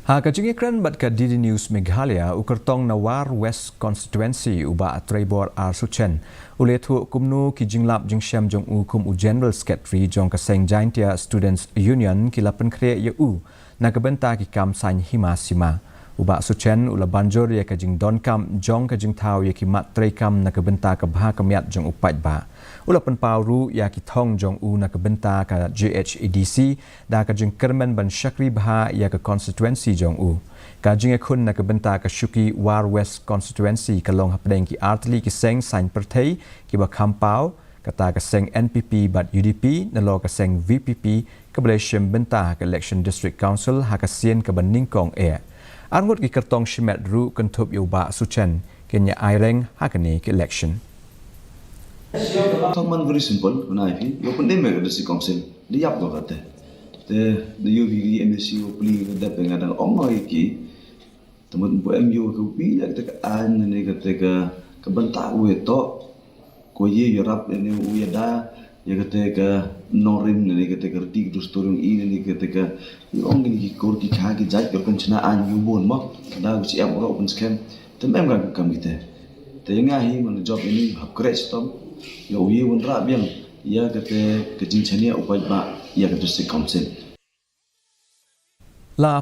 Kajingikran bat ka DD News Meghalaya ukertong nawar West Constituency uba Treibor Suchen ulet hu kumnu ki jinglap jingsham jong u kum u General Secretary jong ka Saiñ Students Union ki lapen kre ye u na ka benta ki kam Saiñ sima uba Suchen ula banjor ye ka jing don kam jong ka Jingthmu ye ki mat trei kam na ka benta ka bha kamiat jong upat ba ula Pynpaw ru ya ki thong jong u na ka benta ka KHASI da ka jing kermen ban shakri bha ya ka Constituency jong u ka jing khun na ka benta ka shuki war West Constituency ka long hapdeng ki artli ki Saiñ Pyrthei ki ba Pynpaw kata ka Saiñ NPP bat UDP na lo ka Saiñ VPP ka Malaysian Bynta ka Election District Council ha ka sien ka ban ningkong Arngut ki kertong shimet ru kentup yuba Suchen kenya aireng hakani ki election. Thongman very simple when I feel you put name the council the yap do kate the UVV MSU pli da penga da ongoi ki temen bu MU ko pi la ka an ne ka banta u to ko ye yorap ne u ya da ya ka norim ne ka dik do storung ne ka ong ni ko ki kha ki jaj ko chna an yu bon mo da chi am ro open scam tem em ga kam kite te nga hi mon job ini upgrade stop yo yi won ra biang ya ka jing chania upai ba ya ka district council La